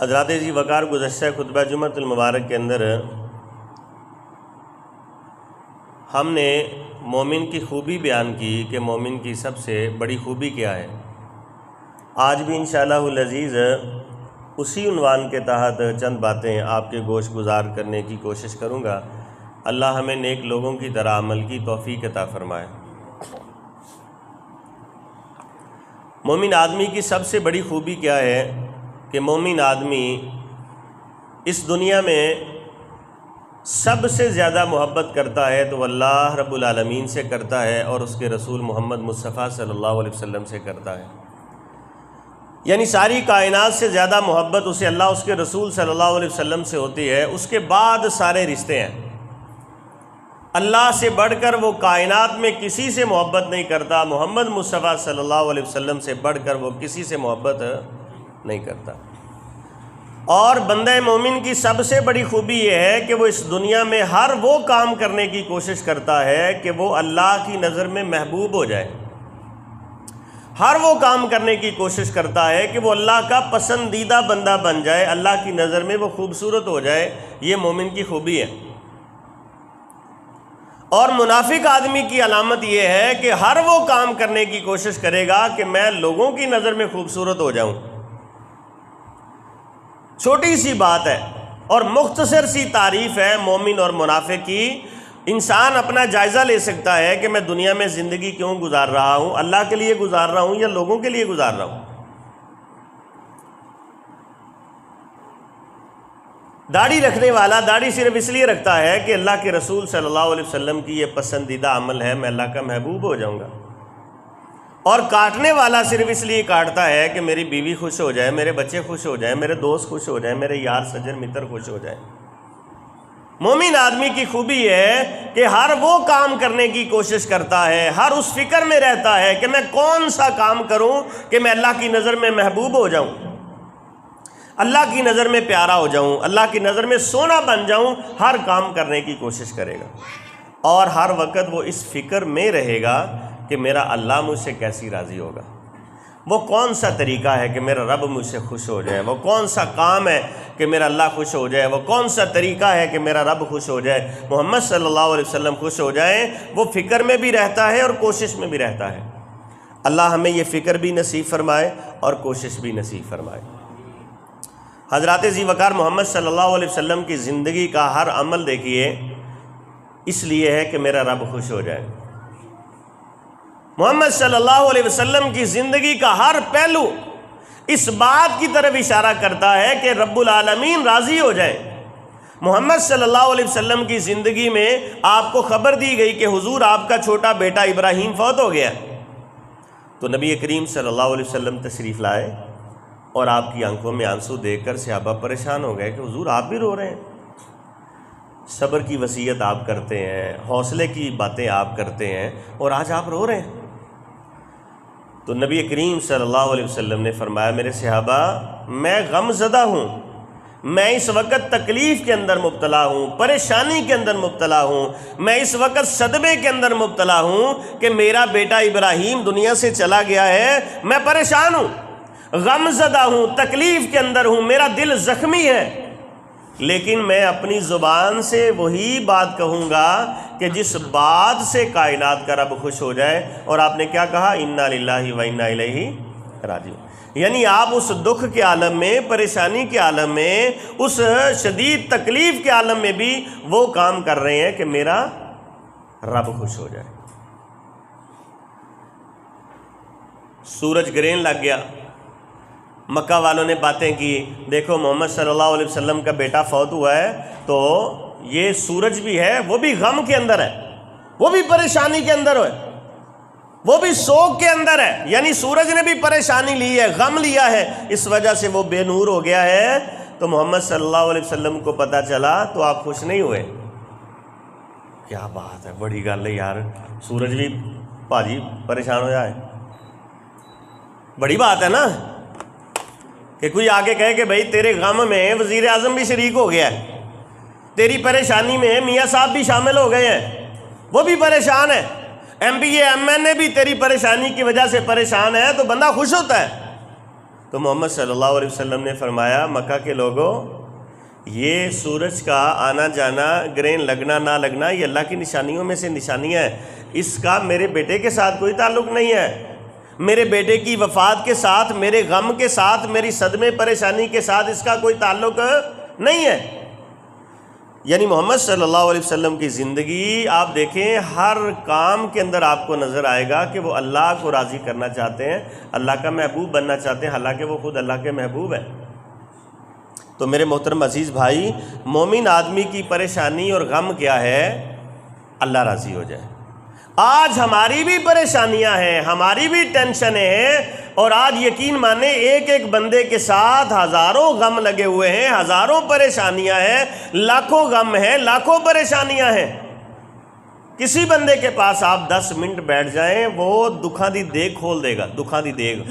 حضرات جی وقار گزشتہ خطبہ جمعۃ المبارک کے اندر ہم نے مومن کی خوبی بیان کی کہ مومن کی سب سے بڑی خوبی کیا ہے۔ آج بھی انشاءاللہ العزیز اسی عنوان کے تحت چند باتیں آپ کے گوش گزار کرنے کی کوشش کروں گا۔ اللہ ہمیں نیک لوگوں کی طرح عمل کی توفیق عطا فرمائے۔ مومن آدمی کی سب سے بڑی خوبی کیا ہے کہ مومن آدمی اس دنیا میں سب سے زیادہ محبت کرتا ہے تو اللہ رب العالمین سے کرتا ہے اور اس کے رسول محمد مصطفیٰ صلی اللہ علیہ وسلم سے کرتا ہے۔ یعنی ساری کائنات سے زیادہ محبت اسے اللہ اس کے رسول صلی اللہ علیہ وسلم سے ہوتی ہے، اس کے بعد سارے رشتے ہیں۔ اللہ سے بڑھ کر وہ کائنات میں کسی سے محبت نہیں کرتا، محمد مصطفیٰ صلی اللہ علیہ وسلم سے بڑھ کر وہ کسی سے محبت نہیں کرتا۔ اور بندہ مومن کی سب سے بڑی خوبی یہ ہے کہ وہ اس دنیا میں ہر وہ کام کرنے کی کوشش کرتا ہے کہ وہ اللہ کی نظر میں محبوب ہو جائے، ہر وہ کام کرنے کی کوشش کرتا ہے کہ وہ اللہ کا پسندیدہ بندہ بن جائے، اللہ کی نظر میں وہ خوبصورت ہو جائے۔ یہ مومن کی خوبی ہے۔ اور منافق آدمی کی علامت یہ ہے کہ ہر وہ کام کرنے کی کوشش کرے گا کہ میں لوگوں کی نظر میں خوبصورت ہو جاؤں۔ چھوٹی سی بات ہے اور مختصر سی تعریف ہے مومن اور منافق کی۔ انسان اپنا جائزہ لے سکتا ہے کہ میں دنیا میں زندگی کیوں گزار رہا ہوں، اللہ کے لیے گزار رہا ہوں یا لوگوں کے لیے گزار رہا ہوں۔ داڑھی رکھنے والا داڑھی صرف اس لیے رکھتا ہے کہ اللہ کے رسول صلی اللہ علیہ وسلم کی یہ پسندیدہ عمل ہے، میں اللہ کا محبوب ہو جاؤں گا۔ اور کاٹنے والا صرف اس لیے کاٹتا ہے کہ میری بیوی خوش ہو جائے، میرے بچے خوش ہو جائیں، میرے دوست خوش ہو جائیں، میرے یار سجن متر خوش ہو جائیں۔ مومن آدمی کی خوبی یہ ہے کہ ہر وہ کام کرنے کی کوشش کرتا ہے، ہر اس فکر میں رہتا ہے کہ میں کون سا کام کروں کہ میں اللہ کی نظر میں محبوب ہو جاؤں، اللہ کی نظر میں پیارا ہو جاؤں، اللہ کی نظر میں سونا بن جاؤں۔ ہر کام کرنے کی کوشش کرے گا اور ہر وقت وہ اس فکر میں رہے گا کہ میرا اللہ مجھ سے کیسی راضی ہوگا، وہ کون سا طریقہ ہے کہ میرا رب مجھ سے خوش ہو جائے، وہ کون سا کام ہے کہ میرا اللہ خوش ہو جائے، وہ کون سا طریقہ ہے کہ میرا رب خوش ہو جائے، محمد صلی اللہ علیہ وسلم خوش ہو جائیں۔ وہ فکر میں بھی رہتا ہے اور کوشش میں بھی رہتا ہے۔ اللہ ہمیں یہ فکر بھی نصیب فرمائے اور کوشش بھی نصیب فرمائے۔ حضرات ذی وقار محمد صلی اللہ علیہ وسلم کی زندگی کا ہر عمل دیکھیے اس لیے ہے کہ میرا رب خوش ہو جائے۔ محمد صلی اللہ علیہ وسلم کی زندگی کا ہر پہلو اس بات کی طرف اشارہ کرتا ہے کہ رب العالمین راضی ہو جائے۔ محمد صلی اللہ علیہ وسلم کی زندگی میں آپ کو خبر دی گئی کہ حضور آپ کا چھوٹا بیٹا ابراہیم فوت ہو گیا، تو نبی کریم صلی اللہ علیہ وسلم تشریف لائے اور آپ کی آنکھوں میں آنسو دیکھ کر صحابہ پریشان ہو گئے کہ حضور آپ بھی رو رہے ہیں۔ صبر کی وصیت آپ کرتے ہیں، حوصلے کی باتیں آپ کرتے ہیں اور آج آپ رو رہے ہیں۔ تو نبی کریم صلی اللہ علیہ وسلم نے فرمایا میرے صحابہ میں غم زدہ ہوں، میں اس وقت تکلیف کے اندر مبتلا ہوں، پریشانی کے اندر مبتلا ہوں، میں اس وقت صدمے کے اندر مبتلا ہوں کہ میرا بیٹا ابراہیم دنیا سے چلا گیا ہے۔ میں پریشان ہوں، غم زدہ ہوں، تکلیف کے اندر ہوں، میرا دل زخمی ہے، لیکن میں اپنی زبان سے وہی بات کہوں گا کہ جس بات سے کائنات کا رب خوش ہو جائے۔ اور آپ نے کیا کہا؟ انا للہ و انا الیہ راجعون۔ یعنی آپ اس دکھ کے عالم میں، پریشانی کے عالم میں، اس شدید تکلیف کے عالم میں بھی وہ کام کر رہے ہیں کہ میرا رب خوش ہو جائے۔ سورج گرہن لگ گیا، مکہ والوں نے باتیں کی، دیکھو محمد صلی اللہ علیہ وسلم کا بیٹا فوت ہوا ہے تو یہ سورج بھی ہے، وہ بھی غم کے اندر ہے، وہ بھی پریشانی کے اندر ہے، وہ بھی سوگ کے اندر ہے۔ یعنی سورج نے بھی پریشانی لی ہے، غم لیا ہے، اس وجہ سے وہ بے نور ہو گیا ہے۔ تو محمد صلی اللہ علیہ وسلم کو پتہ چلا تو آپ خوش نہیں ہوئے۔ کیا بات ہے، بڑی گل ہے یار، سورج بھی پاجی پریشان ہو جائے، بڑی بات ہے نا کہ کوئی آگے کہے کہ بھائی تیرے غم میں وزیر اعظم بھی شریک ہو گیا ہے، تیری پریشانی میں میاں صاحب بھی شامل ہو گئے ہیں، وہ بھی پریشان ہے، M P A M N A بھی تیری پریشانی کی وجہ سے پریشان ہے، تو بندہ خوش ہوتا ہے۔ تو محمد صلی اللہ علیہ وسلم نے فرمایا مکہ کے لوگوں، یہ سورج کا آنا جانا، گرہن لگنا نہ لگنا، یہ اللہ کی نشانیوں میں سے نشانیاں ہیں، اس کا میرے بیٹے کے ساتھ کوئی تعلق نہیں ہے، میرے بیٹے کی وفات کے ساتھ، میرے غم کے ساتھ، میری صدمے پریشانی کے ساتھ اس کا کوئی تعلق نہیں ہے۔ یعنی محمد صلی اللہ علیہ وسلم کی زندگی آپ دیکھیں، ہر کام کے اندر آپ کو نظر آئے گا کہ وہ اللہ کو راضی کرنا چاہتے ہیں، اللہ کا محبوب بننا چاہتے ہیں، حالانکہ وہ خود اللہ کے محبوب ہیں۔ تو میرے محترم عزیز بھائی، مومن آدمی کی پریشانی اور غم کیا ہے؟ اللہ راضی ہو جائے۔ آج ہماری بھی پریشانیاں ہیں، ہماری بھی ٹینشنیں ہیں، اور آج یقین مانیں ایک ایک بندے کے ساتھ ہزاروں غم لگے ہوئے ہیں، ہزاروں پریشانیاں ہیں، لاکھوں غم ہیں، لاکھوں پریشانیاں ہیں۔ کسی بندے کے پاس آپ 10 منٹ بیٹھ جائیں، وہ دکھاں دی دیگ کھول دے گا، دکھاں دی دیگ،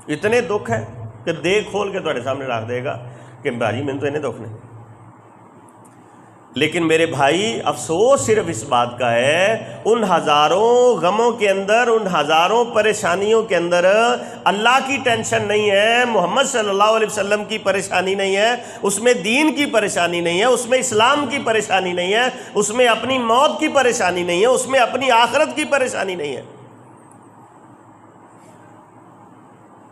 اتنے دکھ ہے کہ دیگ کھول کے تمہارے سامنے رکھ دے گا کہ بھائی میں تو انہیں دکھ نہیں۔ لیکن میرے بھائی، افسوس صرف اس بات کا ہے، ان ہزاروں غموں کے اندر، ان ہزاروں پریشانیوں کے اندر اللہ کی ٹینشن نہیں ہے، محمد صلی اللہ علیہ وسلم کی پریشانی نہیں ہے، اس میں دین کی پریشانی نہیں ہے، اس میں اسلام کی پریشانی نہیں ہے، اس میں اپنی موت کی پریشانی نہیں ہے، اس میں اپنی آخرت کی پریشانی نہیں ہے۔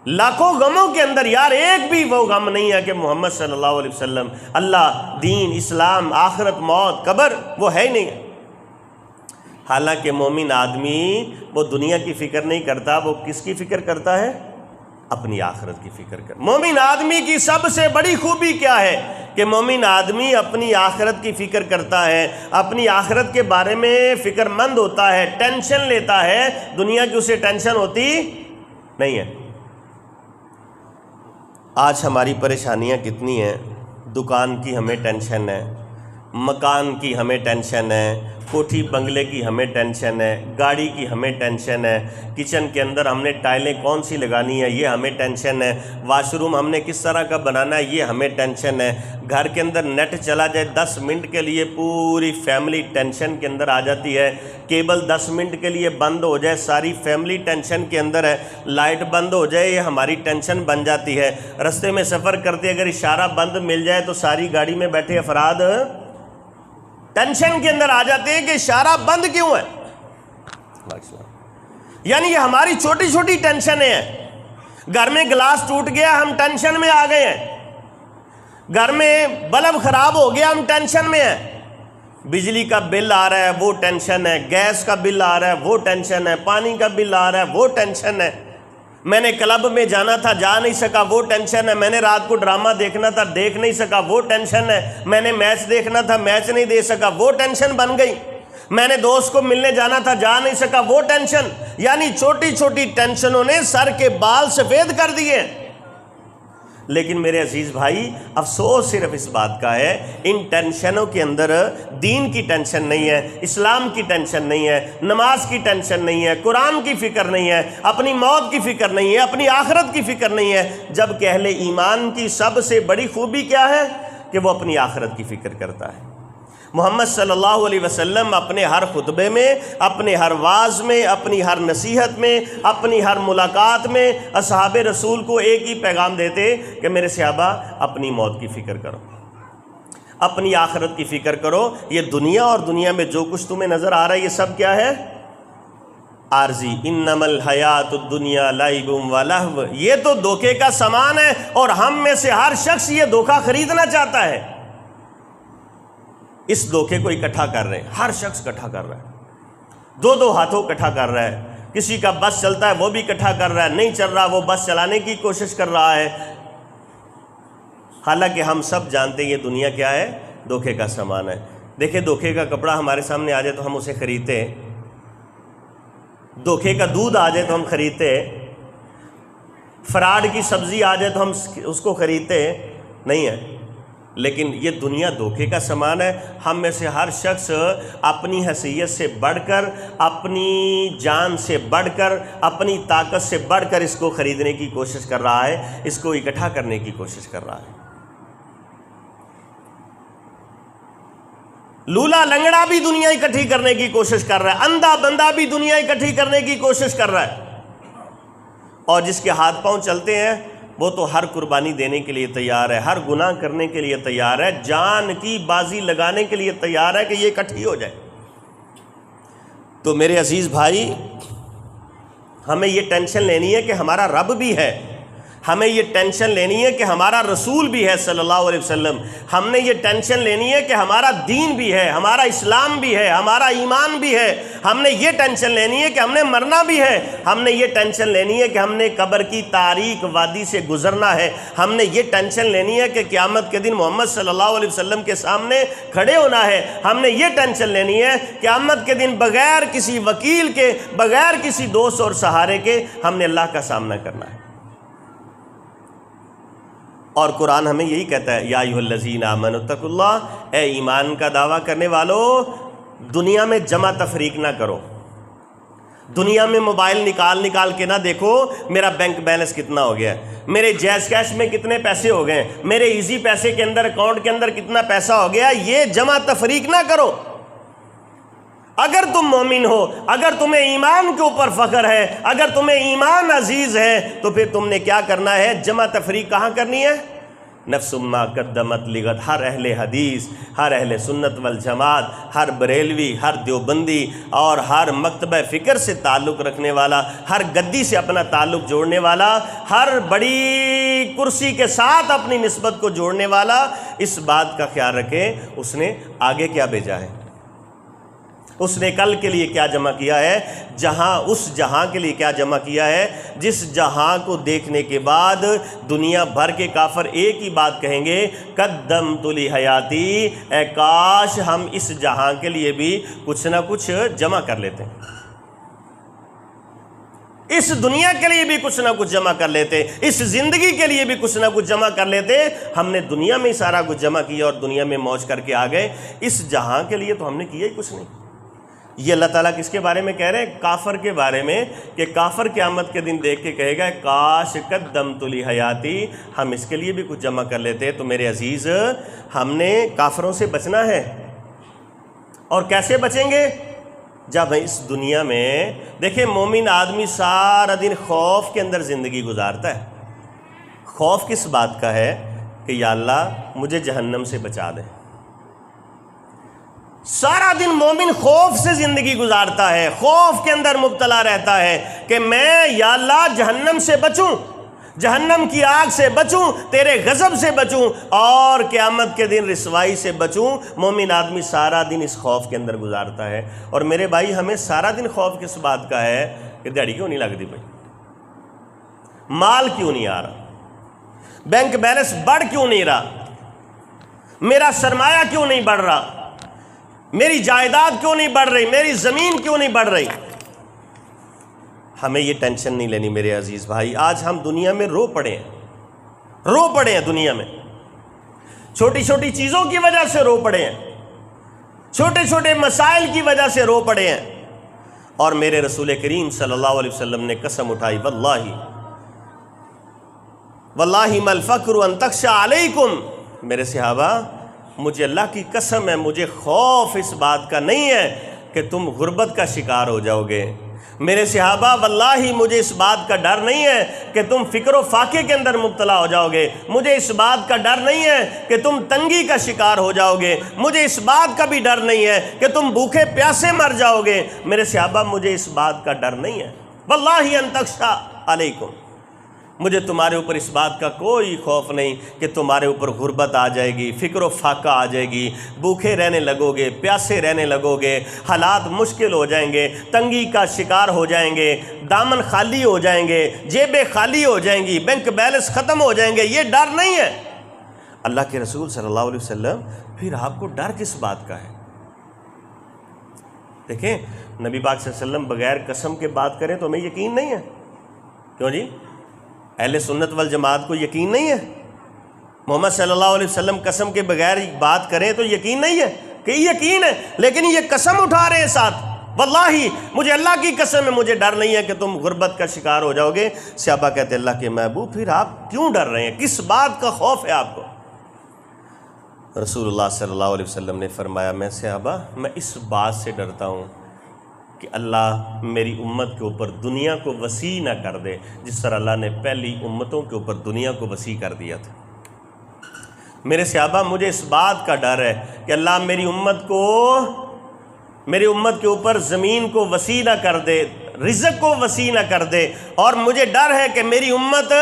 لاکھوں غموں کے اندر یار ایک بھی وہ غم نہیں ہے کہ محمد صلی اللہ علیہ وسلم، اللہ، دین، اسلام، آخرت، موت، قبر، وہ ہے ہی نہیں ہے۔ حالانکہ مومن آدمی وہ دنیا کی فکر نہیں کرتا، وہ کس کی فکر کرتا ہے؟ اپنی آخرت کی فکر کرتا۔ مومن آدمی کی سب سے بڑی خوبی کیا ہے کہ مومن آدمی اپنی آخرت کی فکر کرتا ہے، اپنی آخرت کے بارے میں فکر مند ہوتا ہے، ٹینشن لیتا ہے، دنیا کی اسے ٹینشن ہوتی نہیں ہے۔ آج ہماری پریشانیاں کتنی ہیں، دکان کی ہمیں ٹینشن ہے، مکان کی ہمیں ٹینشن ہے، کوٹھی بنگلے کی ہمیں ٹینشن ہے، گاڑی کی ہمیں ٹینشن ہے، کچن کے اندر ہم نے ٹائلیں کون سی لگانی ہے یہ ہمیں ٹینشن ہے، واش روم ہم نے کس طرح کا بنانا ہے یہ ہمیں ٹینشن ہے، گھر کے اندر نیٹ چلا جائے 10 منٹ کے لیے پوری فیملی ٹینشن کے اندر آ جاتی ہے، کیبل 10 منٹ کے لیے بند ہو جائے ساری فیملی ٹینشن کے اندر ہے، لائٹ بند ہو جائے یہ ہماری ٹینشن بن جاتی ہے، رستے میں سفر کرتے اگر اشارہ بند مل جائے تو ساری گاڑی میں بیٹھے افراد ٹینشن کے اندر آ جاتے ہیں کہ اشارہ بند کیوں ہے۔ یعنی یہ ہماری چھوٹی چھوٹی ٹینشنیں ہیں۔ گھر میں گلاس ٹوٹ گیا ہم ٹینشن میں آ گئے ہیں، گھر میں بلب خراب ہو گیا ہم ٹینشن میں ہیں، بجلی کا بل آ رہا ہے وہ ٹینشن ہے، گیس کا بل آ رہا ہے وہ ٹینشن ہے، پانی کا بل آ رہا ہے وہ ٹینشن ہے، میں نے کلب میں جانا تھا جا نہیں سکا وہ ٹینشن ہے، میں نے رات کو ڈرامہ دیکھنا تھا دیکھ نہیں سکا وہ ٹینشن ہے، میں نے میچ دیکھنا تھا میچ نہیں دیکھ سکا وہ ٹینشن بن گئی، میں نے دوست کو ملنے جانا تھا جا نہیں سکا وہ ٹینشن۔ یعنی چھوٹی چھوٹی ٹینشنوں نے سر کے بال سفید کر دیے۔ لیکن میرے عزیز بھائی، افسوس صرف اس بات کا ہے، ان ٹینشنوں کے اندر دین کی ٹینشن نہیں ہے، اسلام کی ٹینشن نہیں ہے، نماز کی ٹینشن نہیں ہے، قرآن کی فکر نہیں ہے، اپنی موت کی فکر نہیں ہے، اپنی آخرت کی فکر نہیں ہے، جبکہ اہل ایمان کی سب سے بڑی خوبی کیا ہے کہ وہ اپنی آخرت کی فکر کرتا ہے۔ محمد صلی اللہ علیہ وسلم اپنے ہر خطبے میں، اپنے ہر واعظ میں، اپنی ہر نصیحت میں، اپنی ہر ملاقات میں اصحاب رسول کو ایک ہی پیغام دیتے کہ میرے صحابہ اپنی موت کی فکر کرو، اپنی آخرت کی فکر کرو، یہ دنیا اور دنیا میں جو کچھ تمہیں نظر آ رہا ہے یہ سب کیا ہے؟ عارضی، انما الحیات الدنیا لعب و لہو، یہ تو دھوکے کا سامان ہے، اور ہم میں سے ہر شخص یہ دھوکہ خریدنا چاہتا ہے۔ اس دھوکے کو اکٹھا کر رہے ہیں، ہر شخص اکٹھا کر رہا ہے، دو ہاتھوں اکٹھا کر رہا ہے، کسی کا بس چلتا ہے وہ بھی اکٹھا کر رہا ہے، نہیں چل رہا وہ بس چلانے کی کوشش کر رہا ہے، حالانکہ ہم سب جانتے ہیں یہ دنیا کیا ہے؟ دھوکے کا سامان ہے۔ دیکھیں دھوکے کا کپڑا ہمارے سامنے آ جائے تو ہم اسے خریدتے ہیں، دھوکے کا دودھ آ جائے تو ہم خریدتے ہیں، فراڈ کی سبزی آ جائے تو ہم اس کو خریدتے نہیں ہیں، لیکن یہ دنیا دھوکے کا سامان ہے۔ ہم میں سے ہر شخص اپنی حیثیت سے بڑھ کر، اپنی جان سے بڑھ کر، اپنی طاقت سے بڑھ کر اس کو خریدنے کی کوشش کر رہا ہے، اس کو اکٹھا کرنے کی کوشش کر رہا ہے۔ لولا لنگڑا بھی دنیا اکٹھی کرنے کی کوشش کر رہا ہے، اندھا بندہ بھی دنیا اکٹھی کرنے کی کوشش کر رہا ہے، اور جس کے ہاتھ پاؤں چلتے ہیں وہ تو ہر قربانی دینے کے لیے تیار ہے، ہر گناہ کرنے کے لیے تیار ہے، جان کی بازی لگانے کے لیے تیار ہے کہ یہ اکٹھی ہو جائے۔ تو میرے عزیز بھائی، ہمیں یہ ٹینشن لینی ہے کہ ہمارا رب بھی ہے، ہمیں یہ ٹینشن لینی ہے کہ ہمارا رسول بھی ہے صلی اللہ علیہ وسلم، ہم نے یہ ٹینشن لینی ہے کہ ہمارا دین بھی ہے، ہمارا اسلام بھی ہے، ہمارا ایمان بھی ہے، ہم نے یہ ٹینشن لینی ہے کہ ہم نے مرنا بھی ہے، ہم نے یہ ٹینشن لینی ہے کہ ہم نے قبر کی تاریک وادی سے گزرنا ہے، ہم نے یہ ٹینشن لینی ہے کہ قیامت کے دن محمد صلی اللہ علیہ وسلم کے سامنے کھڑے ہونا ہے، ہم نے یہ ٹینشن لینی ہے قیامت کے دن بغیر کسی وکیل کے، بغیر کسی دوست اور سہارے کے ہم نے اللہ کا سامنا کرنا ہے۔ اور قرآن ہمیں یہی کہتا ہے، یا ایھا الذین آمنوا اتقوا اللہ، اے ایمان کا دعویٰ کرنے والو، دنیا میں جمع تفریق نہ کرو، دنیا میں موبائل نکال کے نہ دیکھو میرا بینک بیلنس کتنا ہو گیا ہے، میرے جیز کیش میں کتنے پیسے ہو گئے، میرے ایزی پیسے کے اندر اکاؤنٹ کے اندر کتنا پیسہ ہو گیا، یہ جمع تفریق نہ کرو۔ اگر تم مومن ہو، اگر تمہیں ایمان کے اوپر فخر ہے، اگر تمہیں ایمان عزیز ہے، تو پھر تم نے کیا کرنا ہے؟ جمع تفریق کہاں کرنی ہے؟ نفس ما قدمت لغد، ہر اہل حدیث، ہر اہل سنت والجماعت، ہر بریلوی، ہر دیوبندی اور ہر مکتبہ فکر سے تعلق رکھنے والا، ہر گدی سے اپنا تعلق جوڑنے والا، ہر بڑی کرسی کے ساتھ اپنی نسبت کو جوڑنے والا، اس بات کا خیال رکھے اس نے آگے کیا بھیجا ہے، اس نے کل کے لیے کیا جمع کیا ہے، اس جہاں کے لیے کیا جمع کیا ہے، جس جہاں کو دیکھنے کے بعد دنیا بھر کے کافر ایک ہی بات کہیں گے، قدمت لحیاتی، اے کاش ہم اس جہاں کے لیے بھی کچھ نہ کچھ جمع کر لیتے، اس دنیا کے لیے بھی کچھ نہ کچھ جمع کر لیتے، اس زندگی کے لیے بھی کچھ نہ کچھ جمع کر لیتے۔ ہم نے دنیا میں سارا کچھ جمع کیا اور دنیا میں موج کر کے آ گئے، اس جہاں کے لیے تو ہم نے کیا ہی کچھ نہیں۔ یہ اللہ تعالیٰ کس کے بارے میں کہہ رہے ہیں؟ کافر کے بارے میں، کہ کافر قیامت کے دن دیکھ کے کہے گا کاش قدمت لحیاتی، ہم اس کے لیے بھی کچھ جمع کر لیتے۔ تو میرے عزیز، ہم نے کافروں سے بچنا ہے، اور کیسے بچیں گے؟ جب اس دنیا میں دیکھیں، مومن آدمی سارا دن خوف کے اندر زندگی گزارتا ہے۔ خوف کس بات کا ہے؟ کہ یا اللہ مجھے جہنم سے بچا دے۔ سارا دن مومن خوف سے زندگی گزارتا ہے، خوف کے اندر مبتلا رہتا ہے کہ میں یا اللہ جہنم سے بچوں، جہنم کی آگ سے بچوں، تیرے غضب سے بچوں، اور قیامت کے دن رسوائی سے بچوں۔ مومن آدمی سارا دن اس خوف کے اندر گزارتا ہے۔ اور میرے بھائی، ہمیں سارا دن خوف کس بات کا ہے؟ کہ دیہڑی کیوں نہیں لگتی بھائی، مال کیوں نہیں آ رہا، بینک بیلنس بڑھ کیوں نہیں رہا، میرا سرمایہ کیوں نہیں بڑھ رہا، میری جائیداد کیوں نہیں بڑھ رہی، میری زمین کیوں نہیں بڑھ رہی۔ ہمیں یہ ٹینشن نہیں لینی میرے عزیز بھائی۔ آج ہم دنیا میں رو پڑے ہیں دنیا میں، چھوٹی چھوٹی چیزوں کی وجہ سے رو پڑے ہیں، چھوٹے چھوٹے مسائل کی وجہ سے رو پڑے ہیں۔ اور میرے رسول کریم صلی اللہ علیہ وسلم نے قسم اٹھائی، واللہ ما الفقر ان تخشى علیکم، میرے صحابہ مجھے اللہ کی قسم ہے، مجھے خوف اس بات کا نہیں ہے کہ تم غربت کا شکار ہو جاؤ گے۔ میرے صحابہ واللہ مجھے اس بات کا ڈر نہیں ہے کہ تم فکر و فاقے کے اندر مبتلا ہو جاؤ گے، مجھے اس بات کا ڈر نہیں ہے کہ تم تنگی کا شکار ہو جاؤ گے، مجھے اس بات کا بھی ڈر نہیں ہے کہ تم بھوکے پیاسے مر جاؤ گے۔ میرے صحابہ مجھے اس بات کا ڈر نہیں ہے، واللہ ان تخشى علیکم، مجھے تمہارے اوپر اس بات کا کوئی خوف نہیں کہ تمہارے اوپر غربت آ جائے گی، فکر و فاقہ آ جائے گی، بھوکے رہنے لگو گے، پیاسے رہنے لگو گے، حالات مشکل ہو جائیں گے، تنگی کا شکار ہو جائیں گے، دامن خالی ہو جائیں گے، جیبیں خالی ہو جائیں گی، بینک بیلنس ختم ہو جائیں گے۔ یہ ڈر نہیں ہے۔ اللہ کے رسول صلی اللہ علیہ وسلم، پھر آپ کو ڈر کس بات کا ہے؟ دیکھیں، نبی پاک صلی اللہ علیہ وسلم بغیر قسم کے بات کریں تو ہمیں یقین نہیں ہے۔ کیوں جی؟ اہل سنت والجماعت کو یقین نہیں ہے؟ محمد صلی اللہ علیہ وسلم قسم کے بغیر بات کریں تو یقین نہیں ہے؟ کہ یقین ہے، لیکن یہ قسم اٹھا رہے ہیں ساتھ، واللہ مجھے اللہ کی قسم ہے، مجھے ڈر نہیں ہے کہ تم غربت کا شکار ہو جاؤ گے۔ صحابہ کہتے ہیں اللہ کے محبوب، پھر آپ کیوں ڈر رہے ہیں؟ کس بات کا خوف ہے آپ کو؟ رسول اللہ صلی اللہ علیہ وسلم نے فرمایا، میں صحابہ، میں اس بات سے ڈرتا ہوں کہ اللہ میری امت کے اوپر دنیا کو وسیع نہ کر دے جس طرح اللہ نے پہلی امتوں کے اوپر دنیا کو وسیع کر دیا تھا۔ میرے صحابہ، مجھے اس بات کا ڈر ہے کہ اللہ میری امت کے اوپر زمین کو وسیع نہ کر دے، رزق کو وسیع نہ کر دے، اور مجھے ڈر ہے کہ میری امت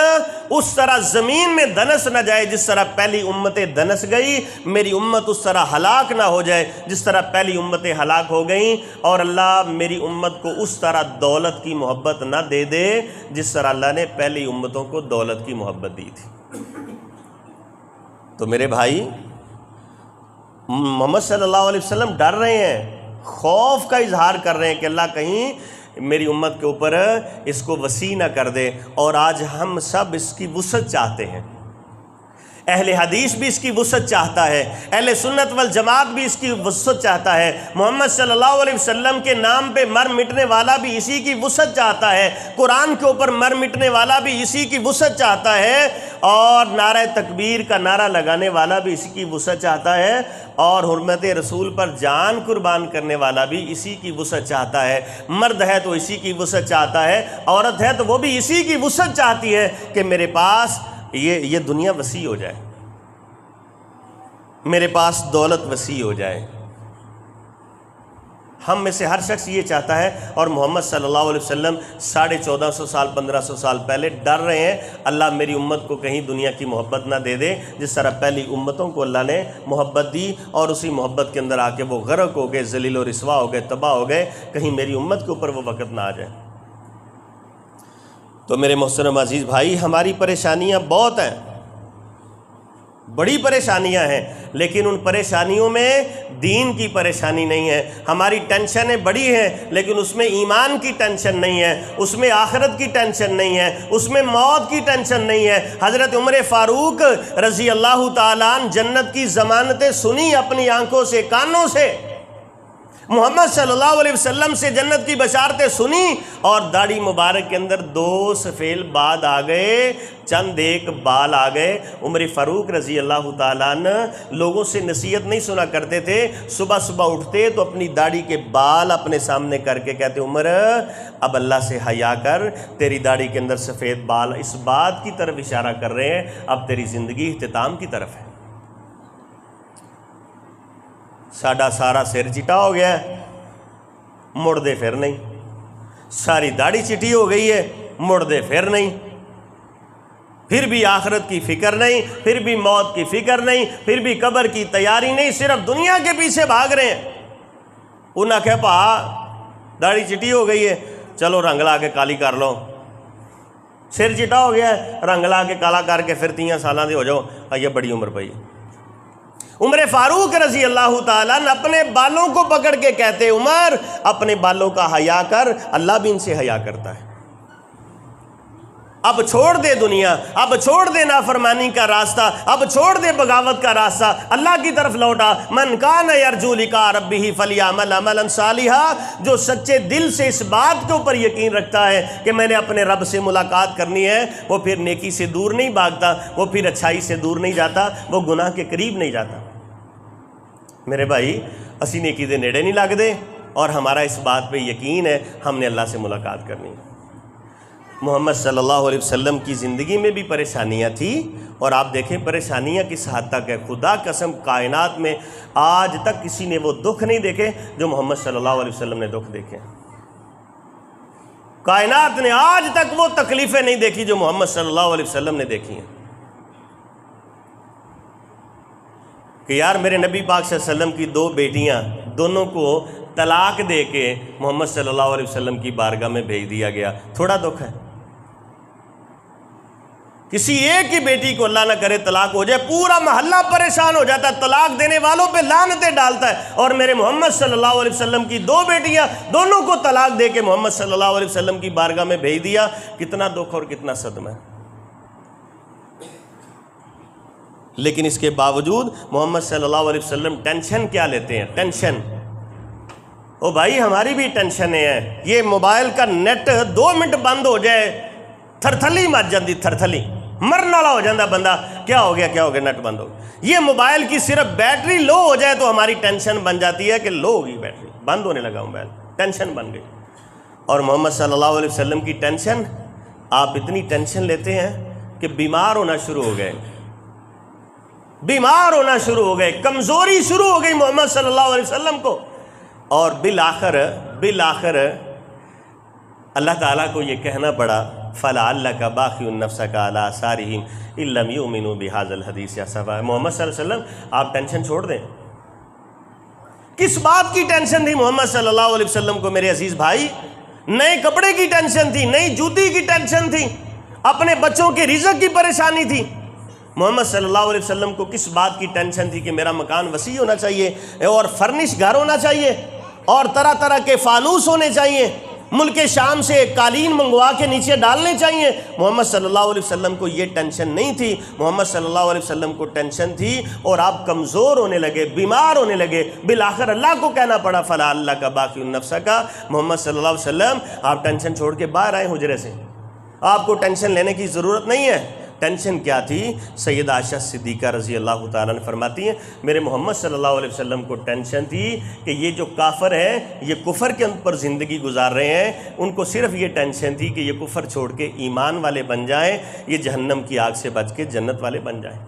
اس طرح زمین میں دنس نہ جائے جس طرح پہلی امتیں دنس گئی، میری امت اس طرح ہلاک نہ ہو جائے جس طرح پہلی امتیں ہلاک ہو گئیں، اور اللہ میری امت کو اس طرح دولت کی محبت نہ دے دے جس طرح اللہ نے پہلی امتوں کو دولت کی محبت دی تھی۔ تو میرے بھائی، محمد صلی اللہ علیہ وسلم ڈر رہے ہیں، خوف کا اظہار کر رہے ہیں کہ اللہ کہیں میری امت کے اوپر اس کو وسیع نہ کر دے، اور آج ہم سب اس کی وسعت چاہتے ہیں۔ اہل حدیث بھی اس کی وسعت چاہتا ہے، اہل سنت والجماعت بھی اس کی وسعت چاہتا ہے، محمد صلی اللہ علیہ وسلم کے نام پہ مر مٹنے والا بھی اسی کی وسعت چاہتا ہے، قرآن کے اوپر مر مٹنے والا بھی اسی کی وسعت چاہتا ہے، اور نعرہ تکبیر کا نعرہ لگانے والا بھی اسی کی وسعت چاہتا ہے، اور حرمت رسول پر جان قربان کرنے والا بھی اسی کی وسعت چاہتا ہے۔ مرد ہے تو اسی کی وسعت چاہتا ہے، عورت ہے تو وہ بھی اسی کی وسعت چاہتی ہے کہ میرے پاس یہ دنیا وسیع ہو جائے، میرے پاس دولت وسیع ہو جائے۔ ہم میں سے ہر شخص یہ چاہتا ہے، اور محمد صلی اللہ علیہ وسلم 1450 سال 1500 سال پہلے ڈر رہے ہیں اللہ میری امت کو کہیں دنیا کی محبت نہ دے دے جس طرح پہلی امتوں کو اللہ نے محبت دی، اور اسی محبت کے اندر آ کے وہ غرق ہو گئے، ذلیل و رسوا ہو گئے، تباہ ہو گئے، کہیں میری امت کے اوپر وہ وقت نہ آ جائے۔ تو میرے محترم عزیز بھائی، ہماری پریشانیاں بہت ہیں، بڑی پریشانیاں ہیں، لیکن ان پریشانیوں میں دین کی پریشانی نہیں ہے۔ ہماری ٹینشنیں بڑی ہیں لیکن اس میں ایمان کی ٹینشن نہیں ہے، اس میں آخرت کی ٹینشن نہیں ہے، اس میں موت کی ٹینشن نہیں ہے۔ حضرت عمر فاروق رضی اللہ تعالیٰ عنہ جنت کی ضمانتیں سنی اپنی آنکھوں سے، کانوں سے، محمد صلی اللہ علیہ وسلم سے جنت کی بشارتیں سنی، اور داڑھی مبارک کے اندر 2 سفید باد آ گئے، چند ایک بال آ گئے۔ عمر فاروق رضی اللہ تعالیٰ عنہ لوگوں سے نصیحت نہیں سنا کرتے تھے، صبح صبح اٹھتے تو اپنی داڑھی کے بال اپنے سامنے کر کے کہتے، عمر اب اللہ سے حیا کر، تیری داڑھی کے اندر سفید بال اس بات کی طرف اشارہ کر رہے ہیں اب تیری زندگی اختتام کی طرف ہے۔ ساڈا سارا سر چٹا ہو گیا ہے، مڑ دے پھر نہیں، ساری داڑھی چٹی ہو گئی ہے، مڑ دے پھر نہیں، پھر بھی آخرت کی فکر نہیں، پھر بھی موت کی فکر نہیں، پھر بھی قبر کی تیاری نہیں، صرف دنیا کے پیچھے بھاگ رہے ہیں۔ انہاں کہا پا داڑھی چٹی ہو گئی ہے، چلو رنگ لا کے کالی کر لو، سر چٹا ہو گیا ہے، رنگ لا کے کالا کر کے پھر 3 سالاں دے ہو جاؤ، یہ بڑی عمر پئی۔ عمر فاروق رضی اللہ تعالیٰ نے اپنے بالوں کو پکڑ کے کہتے، عمر اپنے بالوں کا حیا کر، اللہ بھی ان سے حیا کرتا ہے۔ اب چھوڑ دے دنیا، اب چھوڑ دے نافرمانی کا راستہ، اب چھوڑ دے بغاوت کا راستہ، اللہ کی طرف لوٹا۔ من کان یرجو لقاء ربہ فلیعمل عملا صالحا، جو سچے دل سے اس بات کے اوپر یقین رکھتا ہے کہ میں نے اپنے رب سے ملاقات کرنی ہے، وہ پھر نیکی سے دور نہیں بھاگتا، وہ پھر اچھائی سے دور نہیں جاتا، وہ گناہ کے قریب نہیں جاتا۔ میرے بھائی، اسی نیکی دے نیڑے نہیں لگ دے، اور ہمارا اس بات پہ یقین ہے ہم نے اللہ سے ملاقات کرنی ہے۔ محمد صلی اللہ علیہ وسلم کی زندگی میں بھی پریشانیاں تھیں، اور آپ دیکھیں پریشانیاں کس حد تک ہے۔ خدا قسم کائنات میں آج تک کسی نے وہ دکھ نہیں دیکھے جو محمد صلی اللہ علیہ وسلم نے دکھ دیکھے۔ کائنات نے آج تک وہ تکلیفیں نہیں دیکھی جو محمد صلی اللہ علیہ وسلم نے دیکھی ہیں، کہ یار میرے نبی پاک صلی اللہ علیہ وسلم کی 2 بیٹیاں، دونوں کو طلاق دے کے محمد صلی اللہ علیہ وسلم کی بارگاہ میں بھیج دیا گیا، تھوڑا دکھ ہے؟ کسی ایک کی بیٹی کو اللہ نہ کرے طلاق ہو جائے، پورا محلہ پریشان ہو جاتا ہے، طلاق دینے والوں پہ لعنتیں ڈالتا ہے، اور میرے محمد صلی اللہ علیہ وسلم کی 2 بیٹیاں، دونوں کو طلاق دے کے محمد صلی اللہ علیہ وسلم کی بارگاہ میں بھیج دیا، کتنا دکھ اور کتنا صدمہ ہے۔ لیکن اس کے باوجود محمد صلی اللہ علیہ وسلم ٹینشن کیا لیتے ہیں؟ ٹینشن، او بھائی ہماری بھی ٹینشنیں ہیں۔ یہ موبائل کا نیٹ 2 منٹ بند ہو جائے تھرتھلی مچ جاندی، تھرتھلی مرن والا ہو جاتا بندہ، کیا ہو گیا کیا ہو گیا، نیٹ بند ہو گیا۔ یہ موبائل کی صرف بیٹری لو ہو جائے تو ہماری ٹینشن بن جاتی ہے کہ لو ہوگی بیٹری، بند ہونے لگا موبائل۔ ٹینشن بن گئی. اور محمد صلی اللہ علیہ وسلم کی ٹینشن، آپ اتنی ٹینشن لیتے ہیں کہ بیمار ہونا شروع ہو گئے، بیمار ہونا شروع ہو گئے، کمزوری شروع ہو گئی محمد صلی اللہ علیہ وسلم کو. اور بالآخر اللہ تعالیٰ کو یہ کہنا پڑا فَلَعَلَّكَ بَاخِعٌ نَفْسَكَ عَلَىٰ آثَارِهِمْ إِن لَّمْ يُؤْمِنُوا بِهَٰذَا الْحَدِيثِ أَسَفًا. محمد صلی اللہ علیہ وسلم آپ ٹینشن چھوڑ دیں. کس بات کی ٹینشن تھی محمد صلی اللہ علیہ وسلم کو میرے عزیز بھائی؟ نئے کپڑے کی ٹینشن تھی، نئی جوتی کی ٹینشن تھی، اپنے بچوں کے رزق کی پریشانی تھی. محمد صلی اللہ علیہ وسلم کو کس بات کی ٹینشن تھی کہ میرا مکان وسیع ہونا چاہیے اور فرنش گھر ہونا چاہیے اور طرح طرح کے فانوس ہونے چاہیے، ملک شام سے قالین منگوا کے نیچے ڈالنے چاہیے. محمد صلی اللہ علیہ وسلم کو یہ ٹینشن نہیں تھی. محمد صلی اللہ علیہ وسلم کو ٹینشن تھی اور آپ کمزور ہونے لگے، بیمار ہونے لگے. بالآخر اللہ کو کہنا پڑا فَلَعَلَّكَ بَاخِعٌ نَفْسَكَ. محمد صلی اللہ علیہ وسلم آپ ٹینشن چھوڑ کے باہر آئے حجرے سے. آپ کو ٹینشن لینے کی ضرورت نہیں ہے. ٹینشن کیا تھی؟ سیدہ عائشہ صدیقہ رضی اللہ تعالیٰ عنہ فرماتی ہیں میرے محمد صلی اللہ علیہ وسلم کو ٹینشن تھی کہ یہ جو کافر ہیں یہ کفر کے اوپر زندگی گزار رہے ہیں، ان کو صرف یہ ٹینشن تھی کہ یہ کفر چھوڑ کے ایمان والے بن جائیں، یہ جہنم کی آگ سے بچ کے جنت والے بن جائیں.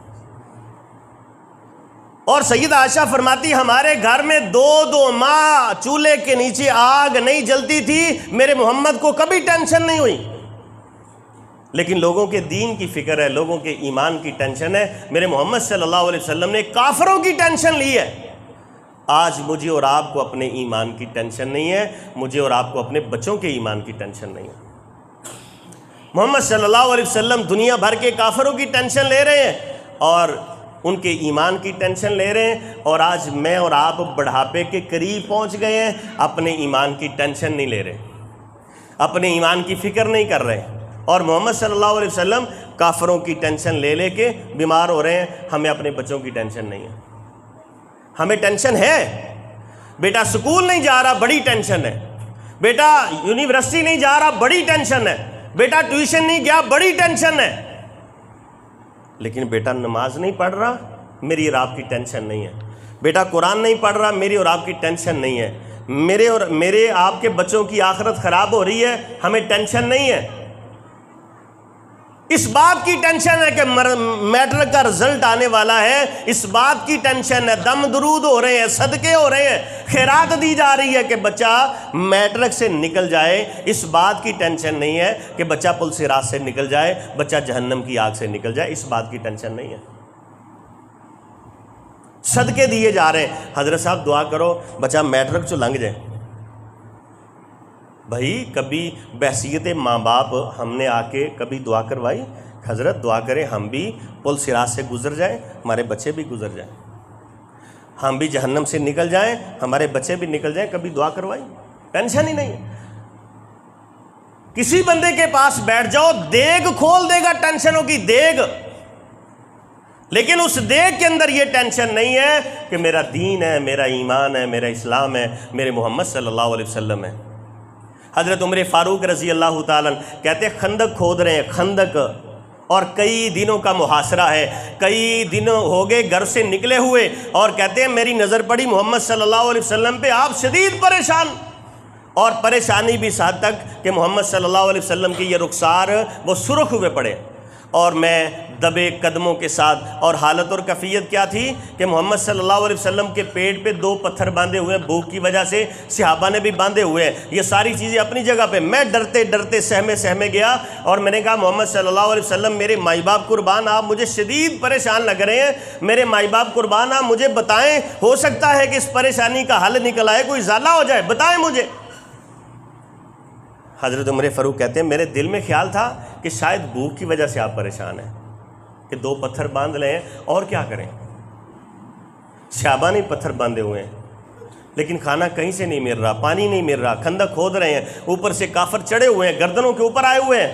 اور سیدہ عائشہ فرماتی ہمارے گھر میں 2 ماہ چولہے کے نیچے آگ نہیں جلتی تھی، میرے محمد کو کبھی ٹینشن نہیں ہوئی. لیکن لوگوں کے دین کی فکر ہے، لوگوں کے ایمان کی ٹینشن ہے. میرے محمد صلی اللہ علیہ وسلم نے کافروں کی ٹینشن لی ہے. آج مجھے اور آپ کو اپنے ایمان کی ٹینشن نہیں ہے، مجھے اور آپ کو اپنے بچوں کے ایمان کی ٹینشن نہیں ہے. محمد صلی اللہ علیہ وسلم دنیا بھر کے کافروں کی ٹینشن لے رہے ہیں اور ان کے ایمان کی ٹینشن لے رہے ہیں. اور آج میں اور آپ بڑھاپے کے قریب پہنچ گئے ہیں، اپنے ایمان کی ٹینشن نہیں لے رہے، اپنے ایمان کی فکر نہیں کر رہے. اور محمد صلی اللہ علیہ وسلم کافروں کی ٹینشن لے کے بیمار ہو رہے ہیں. ہمیں اپنے بچوں کی ٹینشن نہیں ہے. ہمیں ٹینشن ہے، بیٹا سکول نہیں جا رہا بڑی ٹینشن ہے، بیٹا یونیورسٹی نہیں جا رہا بڑی ٹینشن ہے، بیٹا ٹیوشن نہیں گیا بڑی ٹینشن ہے. لیکن بیٹا نماز نہیں پڑھ رہا، میری اور آپ کی ٹینشن نہیں ہے. بیٹا قرآن نہیں پڑھ رہا، میری اور آپ کی ٹینشن نہیں ہے. میرے آپ کے بچوں کی آخرت خراب ہو رہی ہے، ہمیں ٹینشن نہیں ہے. اس بات کی ٹینشن ہے کہ میٹرک کا رزلٹ آنے والا ہے، اس بات کی ٹینشن ہے. دم درود ہو رہے ہیں، صدقے ہو رہے ہیں، خیرات دی جا رہی ہے کہ بچہ میٹرک سے نکل جائے. اس بات کی ٹینشن نہیں ہے کہ بچہ پل صراط سے نکل جائے، بچہ جہنم کی آگ سے نکل جائے. اس بات کی ٹینشن نہیں ہے. صدقے دیے جا رہے ہیں. حضرت صاحب دعا کرو بچہ میٹرک چو لنگ جائے. بھائی کبھی بحثیت ماں باپ ہم نے آ کے کبھی دعا کروائی؟ حضرت دعا کریں ہم بھی پل صراط سے گزر جائیں، ہمارے بچے بھی گزر جائیں، ہم بھی جہنم سے نکل جائیں، ہمارے بچے بھی نکل جائیں. کبھی دعا کروائی؟ ٹینشن ہی نہیں ہے. کسی بندے کے پاس بیٹھ جاؤ، دیگ کھول دے گا ٹینشنوں کی دیگ، لیکن اس دیگ کے اندر یہ ٹینشن نہیں ہے کہ میرا دین ہے، میرا ایمان ہے، میرا اسلام ہے، میرے محمد صلی اللہ علیہ وسلم ہے. حضرت عمر فاروق رضی اللہ تعالیٰ کہتے ہیں خندق کھود رہے ہیں، خندق، اور کئی دنوں کا محاصرہ ہے، کئی دن ہو گئے گھر سے نکلے ہوئے، اور کہتے ہیں میری نظر پڑی محمد صلی اللہ علیہ وسلم پہ، آپ شدید پریشان، اور پریشانی بھی اس حد تک کہ محمد صلی اللہ علیہ وسلم کی یہ رخسار وہ سرخ ہوئے پڑے. اور میں دبے قدموں کے ساتھ، اور حالت اور کیفیت کیا تھی کہ محمد صلی اللہ علیہ وسلم کے پیٹ پہ 2 پتھر باندھے ہوئے ہیں، بھوک کی وجہ سے صحابہ نے بھی باندھے ہوئے ہیں. یہ ساری چیزیں اپنی جگہ پہ. میں ڈرتے ڈرتے سہمے گیا اور میں نے کہا محمد صلی اللہ علیہ وسلم میرے مائی باپ قربان، آپ مجھے شدید پریشان لگ رہے ہیں، میرے مائی باپ قربان آپ مجھے بتائیں، ہو سکتا ہے کہ اس پریشانی کا حل نکل آئے، کوئی ازالہ ہو جائے، بتائیں مجھے. حضرت عمر فاروق کہتے ہیں میرے دل میں خیال تھا کہ شاید بھوک کی وجہ سے آپ پریشان ہیں کہ 2 پتھر باندھ لیں اور کیا کریں. صحابہ نے پتھر باندھے ہوئے ہیں لیکن کھانا کہیں سے نہیں مل رہا، پانی نہیں مل رہا، خندق کھود رہے ہیں، اوپر سے کافر چڑھے ہوئے ہیں، گردنوں کے اوپر آئے ہوئے ہیں.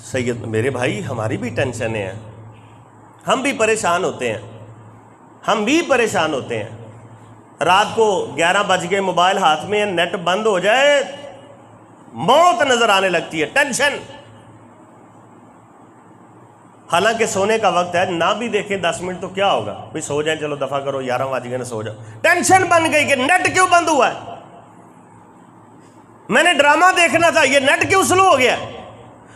سید میرے بھائی ہماری بھی ٹینشنیں ہیں، ہم بھی پریشان ہوتے ہیں، ہم بھی پریشان ہوتے ہیں. رات کو 11 بج گئے، موبائل ہاتھ میں، نیٹ بند ہو جائے، موت نظر آنے لگتی ہے. ٹینشن، حالانکہ سونے کا وقت ہے، نہ بھی دیکھیں 10 منٹ تو کیا ہوگا، بھئی سو جائیں، چلو دفعہ کرو، 11 بج گئے نا سو جاؤ. ٹینشن بن گئی کہ نیٹ کیوں بند ہوا ہے. میں نے ڈرامہ دیکھنا تھا، یہ نیٹ کیوں سلو ہو گیا؟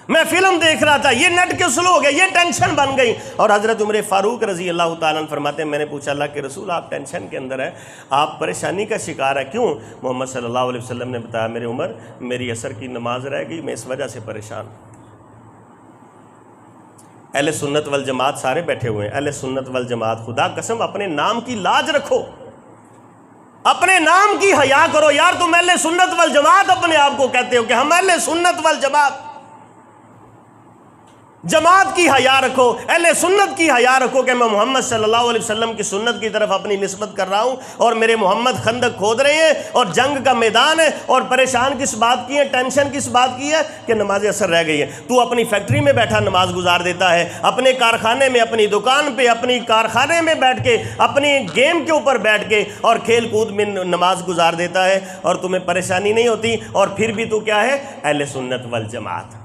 میں فلم دیکھ رہا تھا، یہ نیٹ کیوں سلو ہو گیا؟ یہ ٹینشن بن گئی۔ اور حضرت عمر فاروق رضی اللہ تعالیٰ عنہ فرماتے ہیں میں نے پوچھا اللہ کے رسول آپ ٹینشن کے اندر ہیں، آپ پریشانی کا شکار ہے کیوں؟ محمد صلی اللہ علیہ وسلم نے بتایا میرے عمر میری عصر کی نماز رہ گئی، میں اس وجہ سے پریشان ہوں۔ اہل سنت والجماعت سارے بیٹھے ہوئے ہیں، اہل سنت والجماعت خدا قسم اپنے نام کی لاج رکھو، اپنے نام کی حیا کرو یار۔ تم اہل سنت والجماعت اپنے آپ کو کہتے ہو کہ ہم اہل سنت والجماعت، جماعت کی حیا رکھو، اہل سنت کی حیا رکھو کہ میں محمد صلی اللہ علیہ وسلم کی سنت کی طرف اپنی نسبت کر رہا ہوں، اور میرے محمد خندق کھود رہے ہیں اور جنگ کا میدان ہے، اور پریشان کس بات کی ہے، ٹینشن کس بات کی ہے کہ نماز عصر رہ گئی ہے۔ تو اپنی فیکٹری میں بیٹھا نماز گزار دیتا ہے، اپنے کارخانے میں، اپنی دکان پہ، اپنی کارخانے میں بیٹھ کے، اپنی گیم کے اوپر بیٹھ کے اور کھیل کود میں نماز گزار دیتا ہے، اور تمہیں پریشانی نہیں ہوتی، اور پھر بھی تو کیا ہے؟ اہل سنت والجماعت۔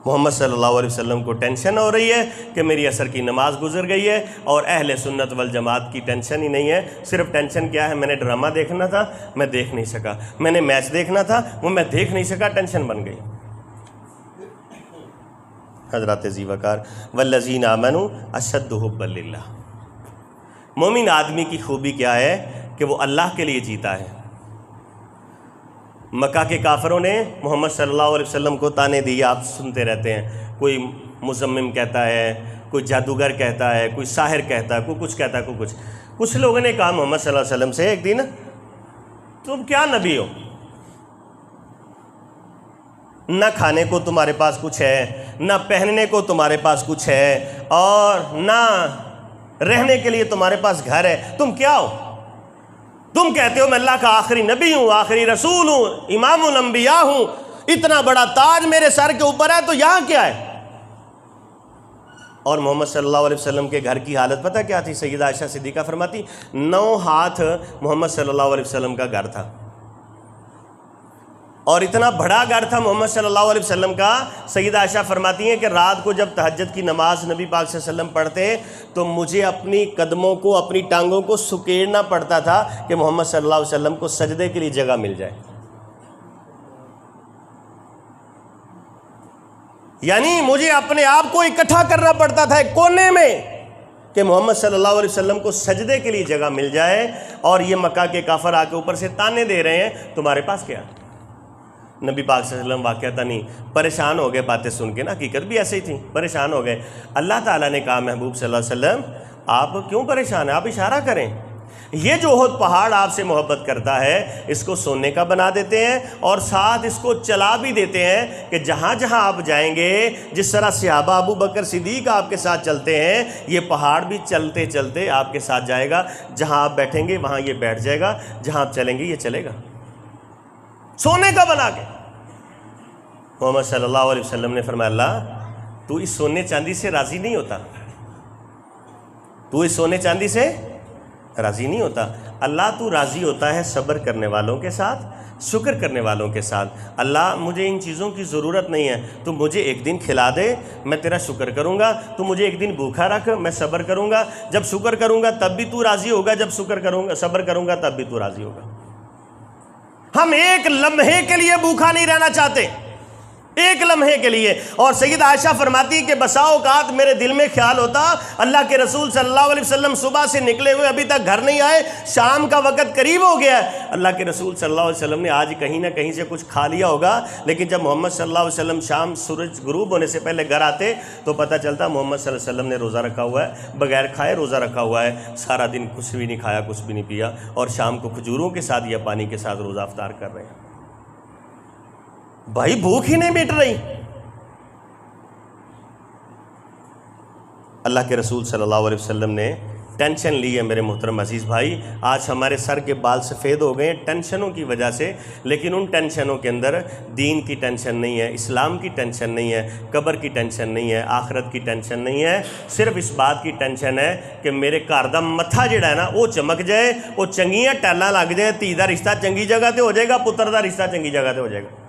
محمد صلی اللہ علیہ وسلم کو ٹینشن ہو رہی ہے کہ میری عصر کی نماز گزر گئی ہے، اور اہل سنت والجماعت کی ٹینشن ہی نہیں ہے۔ صرف ٹینشن کیا ہے؟ میں نے ڈرامہ دیکھنا تھا، میں دیکھ نہیں سکا، میں نے میچ دیکھنا تھا، وہ میں دیکھ نہیں سکا، ٹینشن بن گئی۔ حضرات ذی وقار والذین آمنوا اشد حبا للہ، مومن آدمی کی خوبی کیا ہے کہ وہ اللہ کے لیے جیتا ہے۔ مکہ کے کافروں نے محمد صلی اللہ علیہ وسلم کو تانے دیے، آپ سنتے رہتے ہیں، کوئی مزمم کہتا ہے، کوئی جادوگر کہتا ہے، کوئی ساحر کہتا ہے، کوئی کچھ کہتا ہے، کوئی کچھ لوگوں نے کہا محمد صلی اللہ علیہ وسلم سے ایک دن تم کیا نبی ہو؟ نہ کھانے کو تمہارے پاس کچھ ہے، نہ پہننے کو تمہارے پاس کچھ ہے، اور نہ رہنے کے لیے تمہارے پاس گھر ہے، تم کیا ہو؟ تم کہتے ہو میں اللہ کا آخری نبی ہوں، آخری رسول ہوں، امام الانبیاء ہوں، اتنا بڑا تاج میرے سر کے اوپر ہے، تو یہاں کیا ہے؟ اور محمد صلی اللہ علیہ وسلم کے گھر کی حالت پتہ کیا تھی؟ سیدہ عائشہ صدیقہ فرماتی 9 ہاتھ محمد صلی اللہ علیہ وسلم کا گھر تھا، اور اتنا بڑا گھر تھا محمد صلی اللہ علیہ وسلم کا۔ سیدہ عائشہ فرماتی ہیں کہ رات کو جب تہجد کی نماز نبی پاک صلی اللہ علیہ وسلم پڑھتے تو مجھے اپنی قدموں کو، اپنی ٹانگوں کو سکیڑنا پڑتا تھا کہ محمد صلی اللہ علیہ وسلم کو سجدے کے لیے جگہ مل جائے۔ یعنی مجھے اپنے آپ کو اکٹھا کرنا پڑتا تھا ایک کونے میں کہ محمد صلی اللہ علیہ وسلم کو سجدے کے لیے جگہ مل جائے، اور یہ مکہ کے کافر آ کے اوپر سے تانے دے رہے ہیں تمہارے پاس کیا؟ نبی پاک صلی اللہ علیہ وسلم واقعہ نہیں، پریشان ہو گئے باتیں سن کے نا، حقیقت بھی ایسے ہی تھی، پریشان ہو گئے۔ اللہ تعالیٰ نے کہا محبوب صلی اللہ علیہ وسلم آپ کیوں پریشان ہیں؟ آپ اشارہ کریں، یہ جو احد پہاڑ آپ سے محبت کرتا ہے اس کو سونے کا بنا دیتے ہیں، اور ساتھ اس کو چلا بھی دیتے ہیں کہ جہاں جہاں آپ جائیں گے، جس طرح صحابہ ابو بکر صدیق آپ کے ساتھ چلتے ہیں، یہ پہاڑ بھی چلتے چلتے آپ کے ساتھ جائے گا، جہاں آپ بیٹھیں گے وہاں یہ بیٹھ جائے گا، جہاں آپ چلیں گے یہ چلے گا، سونے کا بنا کے۔ محمد صلی اللہ علیہ وسلم نے فرمایا اللہ تو اس سونے چاندی سے راضی نہیں ہوتا، تو اس سونے چاندی سے راضی نہیں ہوتا، اللہ تو راضی ہوتا ہے صبر کرنے والوں کے ساتھ، شکر کرنے والوں کے ساتھ۔ اللہ مجھے ان چیزوں کی ضرورت نہیں ہے، تو مجھے ایک دن کھلا دے میں تیرا شکر کروں گا، تو مجھے ایک دن بھوکا رکھ میں صبر کروں گا، جب شکر کروں گا تب بھی تو راضی ہوگا، جب شکر کروں گا صبر کروں گا تب بھی تو راضی ہوگا۔ ہم ایک لمحے کے لیے بھوکا نہیں رہنا چاہتے، ایک لمحے کے لیے۔ اور سیدہ عائشہ فرماتی کہ بسا اوقات میرے دل میں خیال ہوتا اللہ کے رسول صلی اللہ علیہ وسلم صبح سے نکلے ہوئے ابھی تک گھر نہیں آئے، شام کا وقت قریب ہو گیا ہے، اللہ کے رسول صلی اللہ علیہ وسلم نے آج کہیں نہ کہیں سے کچھ کھا لیا ہوگا۔ لیکن جب محمد صلی اللہ علیہ وسلم شام سورج غروب ہونے سے پہلے گھر آتے تو پتہ چلتا محمد صلی اللہ علیہ وسلم نے روزہ رکھا ہوا ہے، بغیر کھائے روزہ رکھا ہوا ہے، سارا دن کچھ بھی نہیں کھایا کچھ بھی نہیں پیا، اور شام کو کھجوروں کے ساتھ یا پانی کے ساتھ روزہ افطار کر رہے ہیں۔ بھائی بھوک ہی نہیں مٹ رہی۔ اللہ کے رسول صلی اللہ علیہ وسلم نے ٹینشن لی ہے میرے محترم عزیز بھائی، آج ہمارے سر کے بال سفید ہو گئے ہیں ٹینشنوں کی وجہ سے، لیکن ان ٹینشنوں کے اندر دین کی ٹینشن نہیں ہے، اسلام کی ٹینشن نہیں ہے، قبر کی ٹینشن نہیں ہے، آخرت کی ٹینشن نہیں ہے، صرف اس بات کی ٹینشن ہے کہ میرے گھر دا متھا جڑا ہے نا وہ چمک جائے، وہ چنگیاں ٹیلاں لگ جائیں، دھی دا رشتہ چنگی جگہ تے ہو جائے گا، پتر دا رشتہ چنگی جگہ تے ہو جائے گا۔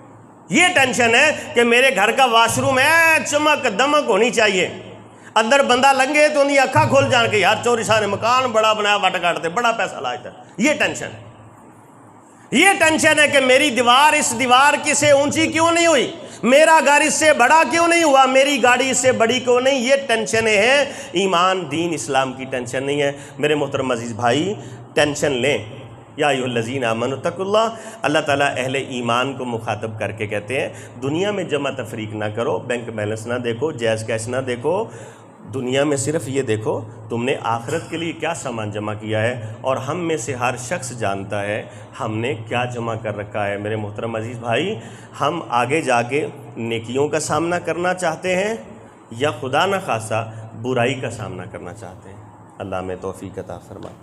یہ ٹینشن ہے کہ میرے گھر کا واش روم ہے چمک دمک ہونی چاہیے، اندر بندہ لنگے تو انہیں اکھا کھول جان کے یار چوری سارے مکان بڑا بنایا وٹ کاٹتے بڑا پیسہ لاجتا ہے، یہ ٹینشن ہے۔ یہ ٹینشن ہے کہ میری دیوار اس دیوار کی سے اونچی کیوں نہیں ہوئی، میرا گھر اس سے بڑا کیوں نہیں ہوا، میری گاڑی اس سے بڑی کیوں نہیں. یہ ٹینشنیں ہیں، ایمان دین اسلام کی ٹینشن نہیں ہے. میرے محترم عزیز بھائی، ٹینشن لیں. یا ایھا الذین آمنوا اتقوا اللہ. اللہ تعالیٰ اہل ایمان کو مخاطب کر کے کہتے ہیں دنیا میں جمع تفریق نہ کرو، بینک بیلنس نہ دیکھو، جائز کیش نہ دیکھو، دنیا میں صرف یہ دیکھو تم نے آخرت کے لیے کیا سامان جمع کیا ہے، اور ہم میں سے ہر شخص جانتا ہے ہم نے کیا جمع کر رکھا ہے. میرے محترم عزیز بھائی، ہم آگے جا کے نیکیوں کا سامنا کرنا چاہتے ہیں یا خدا نہ خواستہ برائی کا سامنا کرنا چاہتے ہیں. اللہ ہمیں توفیق عطا فرمائے.